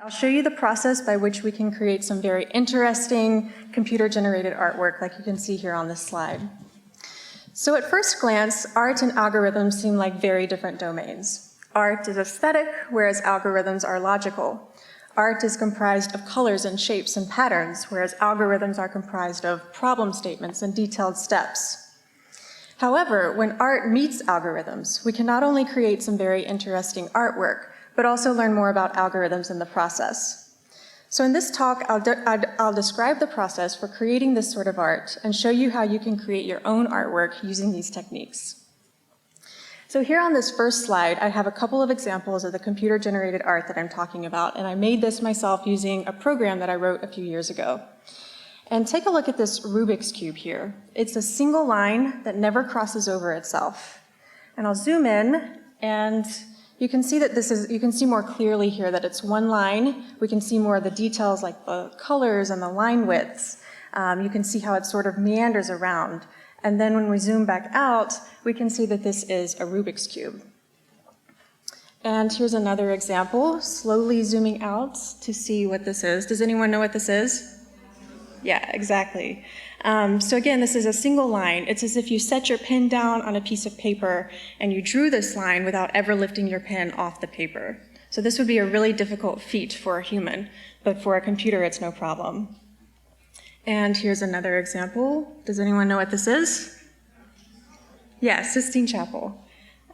I'll show you the process by which we can create some very interesting computer-generated artwork like you can see here on this slide. So at first glance, art and algorithms seem like very different domains. Art is aesthetic, whereas algorithms are logical. Art is comprised of colors and shapes and patterns, whereas algorithms are comprised of problem statements and detailed steps. However, when art meets algorithms, we can not only create some very interesting artwork, but also learn more about algorithms in the process. So in this talk, I'll describe the process for creating this sort of art and show you how you can create your own artwork using these techniques. So here on this first slide, I have a couple of examples of the computer-generated art that I'm talking about, and I made this myself using a program that I wrote a few years ago. And take a look at this Rubik's Cube here. It's a single line that never crosses over itself. And I'll zoom in, and you can see that you can see more clearly here that it's one line. We can see more of the details like the colors and the line widths. You can see how it sort of meanders around. And then when we zoom back out, we can see that this is a Rubik's Cube. And here's another example, slowly zooming out to see what this is. Does anyone know what this is? Yeah, exactly. So again, this is a single line. It's as if you set your pen down on a piece of paper and you drew this line without ever lifting your pen off the paper. So this would be a really difficult feat for a human, but for a computer, it's no problem. And here's another example. Does anyone know what this is? Yeah, Sistine Chapel.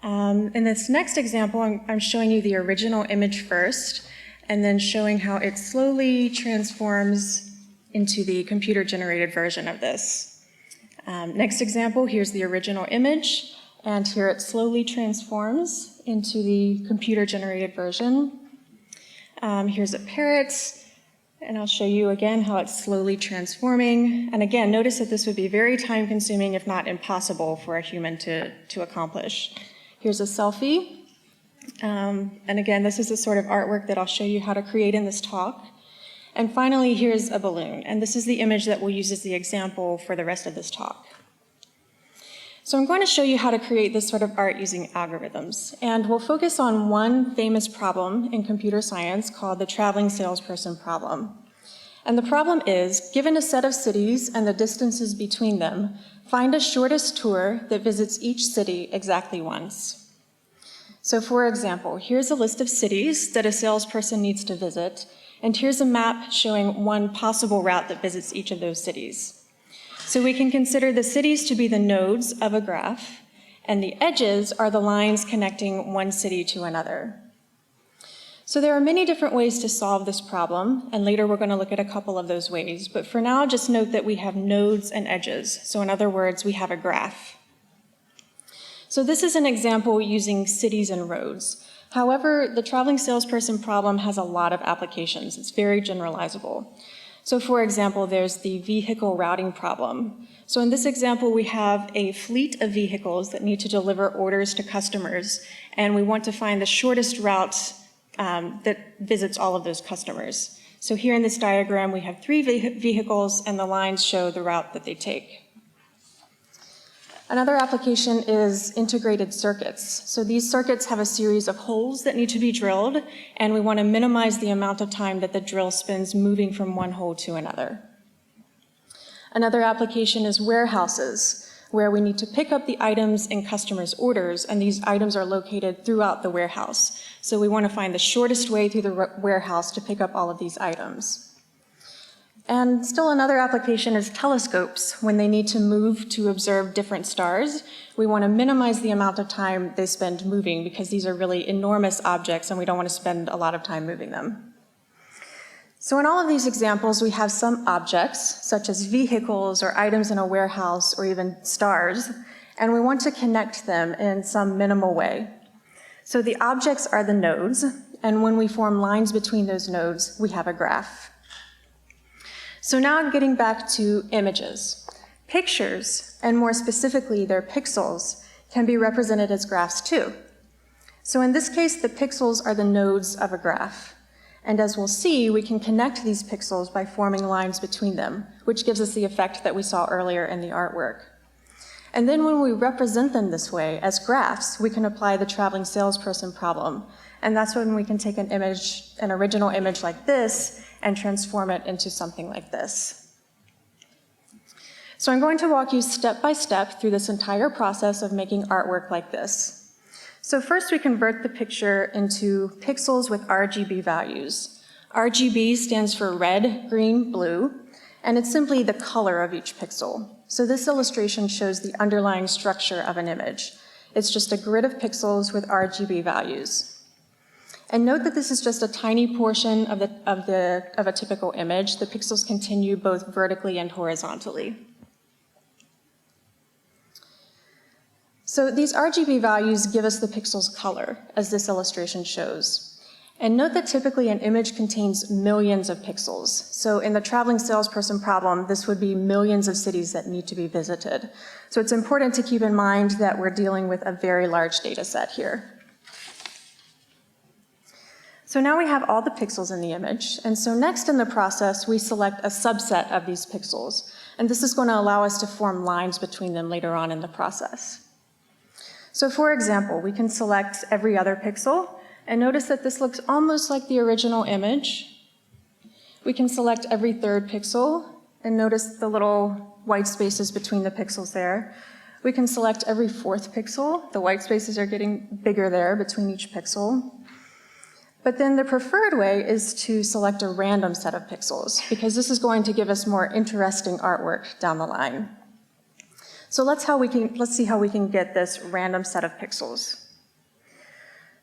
In this next example, I'm showing you the original image first, and then showing how it slowly transforms into the computer-generated version of this. Next example, here's the original image, and here it slowly transforms into the computer-generated version. Here's a parrot, and I'll show you again how it's slowly transforming. And again, notice that this would be very time-consuming, if not impossible, for a human to accomplish. Here's a selfie, and again, this is the sort of artwork that I'll show you how to create in this talk. And finally, here's a balloon, and this is the image that we'll use as the example for the rest of this talk. So I'm going to show you how to create this sort of art using algorithms, and we'll focus on one famous problem in computer science called the traveling salesperson problem. And the problem is, given a set of cities and the distances between them, find a shortest tour that visits each city exactly once. So for example, here's a list of cities that a salesperson needs to visit, and here's a map showing one possible route that visits each of those cities. So we can consider the cities to be the nodes of a graph, and the edges are the lines connecting one city to another. So there are many different ways to solve this problem, and later we're going to look at a couple of those ways. But for now, just note that we have nodes and edges. So in other words, we have a graph. So this is an example using cities and roads. However, the traveling salesperson problem has a lot of applications. It's very generalizable. So for example, there's the vehicle routing problem. So in this example, we have a fleet of vehicles that need to deliver orders to customers, and we want to find the shortest route that visits all of those customers. So here in this diagram, we have 3 vehicles, and the lines show the route that they take. Another application is integrated circuits. So these circuits have a series of holes that need to be drilled, and we want to minimize the amount of time that the drill spends moving from one hole to another. Another application is warehouses, where we need to pick up the items in customers' orders, and these items are located throughout the warehouse. So we want to find the shortest way through the warehouse to pick up all of these items. And still another application is telescopes. When they need to move to observe different stars, we want to minimize the amount of time they spend moving because these are really enormous objects and we don't want to spend a lot of time moving them. So in all of these examples, we have some objects, such as vehicles or items in a warehouse or even stars, and we want to connect them in some minimal way. So the objects are the nodes, and when we form lines between those nodes, we have a graph. So now getting back to images. Pictures, and more specifically their pixels, can be represented as graphs too. So in this case, the pixels are the nodes of a graph. And as we'll see, we can connect these pixels by forming lines between them, which gives us the effect that we saw earlier in the artwork. And then when we represent them this way as graphs, we can apply the traveling salesperson problem. And that's when we can take an image, an original image like this, and transform it into something like this. So I'm going to walk you step by step through this entire process of making artwork like this. So first we convert the picture into pixels with RGB values. RGB stands for red, green, blue, and it's simply the color of each pixel. So this illustration shows the underlying structure of an image. It's just a grid of pixels with RGB values. And note that this is just a tiny portion of a typical image. The pixels continue both vertically and horizontally. So these RGB values give us the pixel's color, as this illustration shows. And note that typically an image contains millions of pixels. So in the traveling salesperson problem, this would be millions of cities that need to be visited. So it's important to keep in mind that we're dealing with a very large data set here. So now we have all the pixels in the image, and so next in the process, we select a subset of these pixels, and this is going to allow us to form lines between them later on in the process. So for example, we can select every other pixel, and notice that this looks almost like the original image. We can select every third pixel, and notice the little white spaces between the pixels there. We can select every fourth pixel. The white spaces are getting bigger there between each pixel. But then the preferred way is to select a random set of pixels, because this is going to give us more interesting artwork down the line. So let's see how we can get this random set of pixels.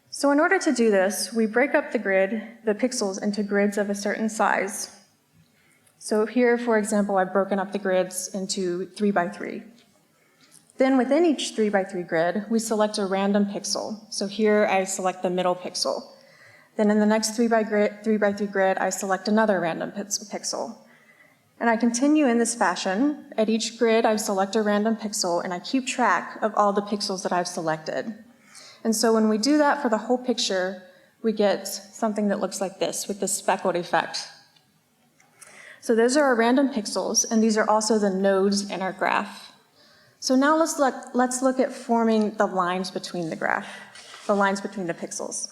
So in order to do this, we break up the pixels into grids of a certain size. So here, for example, I've broken up the grids into 3 by 3. Then within each 3 by 3 grid, we select a random pixel. So here I select the middle pixel. Then in the next 3 by 3 grid, I select another random pixel. And I continue in this fashion. At each grid, I select a random pixel, and I keep track of all the pixels that I've selected. And so when we do that for the whole picture, we get something that looks like this, with the speckled effect. So those are our random pixels, and these are also the nodes in our graph. So now let's look at forming the lines between the graph, the lines between the pixels.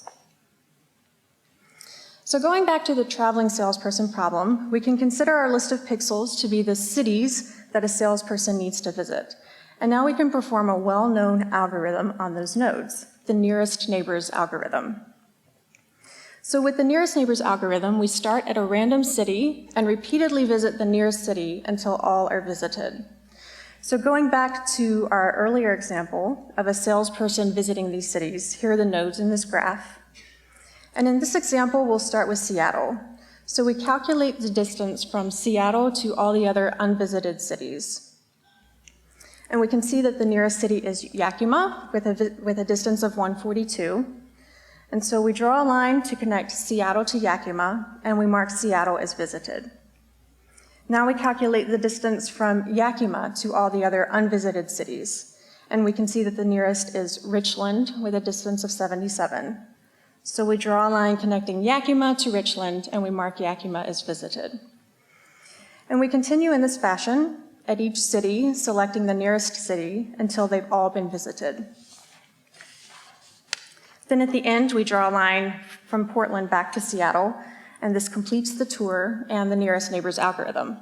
So going back to the traveling salesperson problem, we can consider our list of pixels to be the cities that a salesperson needs to visit. And now we can perform a well-known algorithm on those nodes, the nearest neighbors algorithm. So with the nearest neighbors algorithm, we start at a random city and repeatedly visit the nearest city until all are visited. So going back to our earlier example of a salesperson visiting these cities, here are the nodes in this graph. And in this example, we'll start with Seattle. So we calculate the distance from Seattle to all the other unvisited cities. And we can see that the nearest city is Yakima with a distance of 142. And so we draw a line to connect Seattle to Yakima, and we mark Seattle as visited. Now we calculate the distance from Yakima to all the other unvisited cities. And we can see that the nearest is Richland with a distance of 77. So we draw a line connecting Yakima to Richland, and we mark Yakima as visited. And we continue in this fashion at each city, selecting the nearest city until they've all been visited. Then at the end, we draw a line from Portland back to Seattle, and this completes the tour and the nearest neighbors algorithm.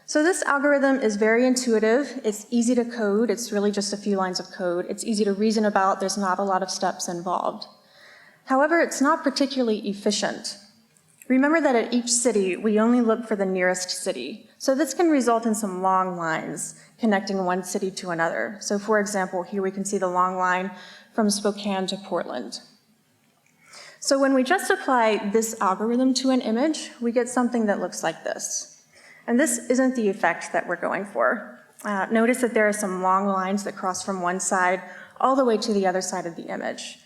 So this algorithm is very intuitive. It's easy to code. It's really just a few lines of code. It's easy to reason about. There's not a lot of steps involved. However, it's not particularly efficient. Remember that at each city, we only look for the nearest city. So this can result in some long lines connecting one city to another. So for example, here we can see the long line from Spokane to Portland. So when we just apply this algorithm to an image, we get something that looks like this. And this isn't the effect that we're going for. Notice that there are some long lines that cross from one side all the way to the other side of the image.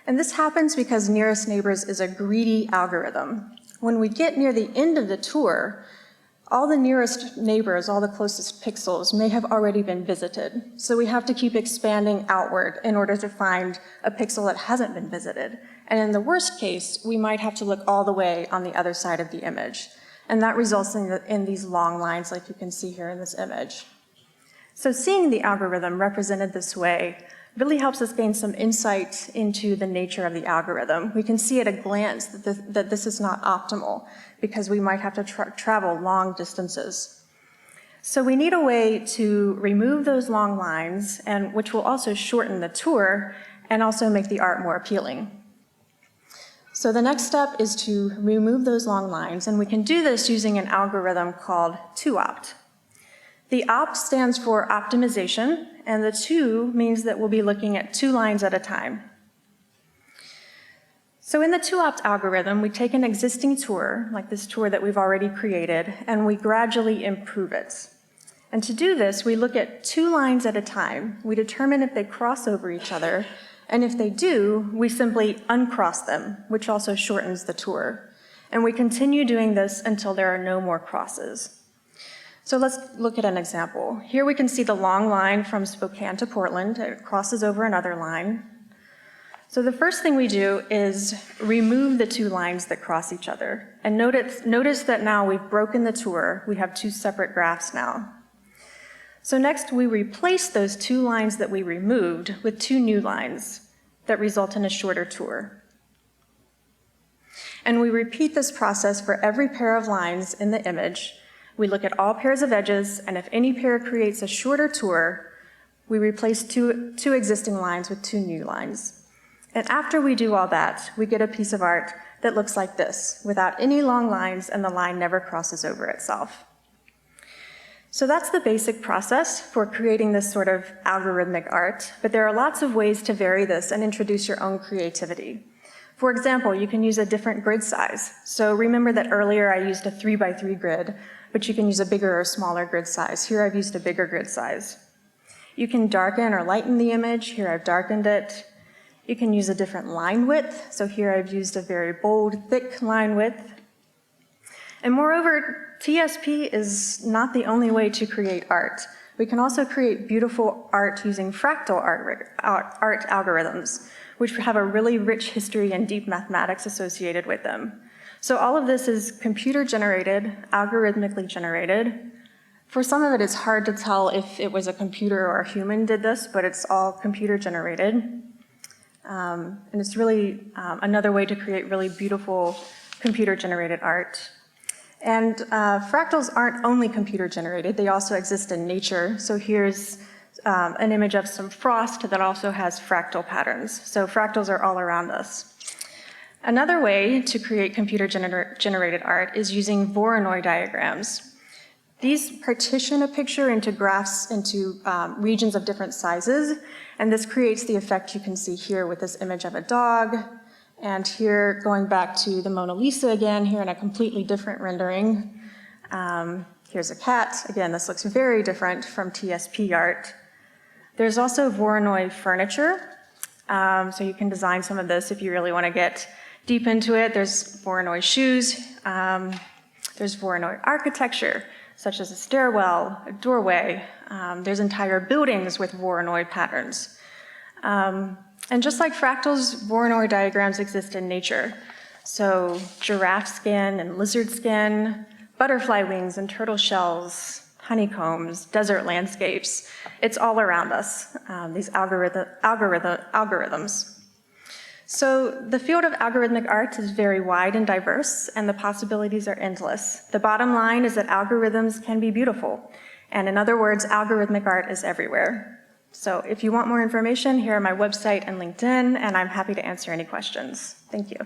And this happens because nearest neighbors is a greedy algorithm. When we get near the end of the tour, all the nearest neighbors, all the closest pixels may have already been visited. So we have to keep expanding outward in order to find a pixel that hasn't been visited. And in the worst case, we might have to look all the way on the other side of the image. And that results in these long lines like you can see here in this image. So seeing the algorithm represented this way really helps us gain some insight into the nature of the algorithm. We can see at a glance that this is not optimal because we might have to travel long distances. So we need a way to remove those long lines, and which will also shorten the tour and also make the art more appealing. So the next step is to remove those long lines, and we can do this using an algorithm called 2-opt. The opt stands for optimization, and the 2 means that we'll be looking at 2 lines at a time. So in the 2-opt algorithm, we take an existing tour, like this tour that we've already created, and we gradually improve it. And to do this, we look at 2 lines at a time. We determine if they cross over each other, and if they do, we simply uncross them, which also shortens the tour. And we continue doing this until there are no more crosses. So let's look at an example. Here we can see the long line from Spokane to Portland. It crosses over another line. So the first thing we do is remove the 2 lines that cross each other. And notice that now we've broken the tour. We have 2 separate graphs now. So next we replace those 2 lines that we removed with 2 new lines that result in a shorter tour. And we repeat this process for every pair of lines in the image. We look at all pairs of edges, and if any pair creates a shorter tour, we replace two existing lines with 2 new lines. And after we do all that, we get a piece of art that looks like this, without any long lines, and the line never crosses over itself. So that's the basic process for creating this sort of algorithmic art, but there are lots of ways to vary this and introduce your own creativity. For example, you can use a different grid size. So remember that earlier I used a 3x3 grid, but you can use a bigger or smaller grid size. Here I've used a bigger grid size. You can darken or lighten the image. Here I've darkened it. You can use a different line width. So here I've used a very bold, thick line width. And moreover, TSP is not the only way to create art. We can also create beautiful art using fractal art algorithms, which have a really rich history and deep mathematics associated with them. So all of this is computer-generated, algorithmically generated. For some of it, it's hard to tell if it was a computer or a human did this, but it's all computer-generated. And it's really another way to create really beautiful computer-generated art. And fractals aren't only computer-generated, they also exist in nature. So here's an image of some frost that also has fractal patterns. So fractals are all around us. Another way to create computer-generated art is using Voronoi diagrams. These partition a picture into graphs into regions of different sizes, and this creates the effect you can see here with this image of a dog, and here going back to the Mona Lisa again, here in a completely different rendering. Here's a cat. Again, this looks very different from TSP art. There's also Voronoi furniture, so you can design some of this if you really want to get deep into it. There's Voronoi shoes. There's Voronoi architecture, such as a stairwell, a doorway. There's entire buildings with Voronoi patterns. And just like fractals, Voronoi diagrams exist in nature. So giraffe skin and lizard skin, butterfly wings and turtle shells, honeycombs, desert landscapes. It's all around us, these algorithms. So the field of algorithmic art is very wide and diverse, and the possibilities are endless. The bottom line is that algorithms can be beautiful. And in other words, algorithmic art is everywhere. So if you want more information, here are my website and LinkedIn, and I'm happy to answer any questions. Thank you.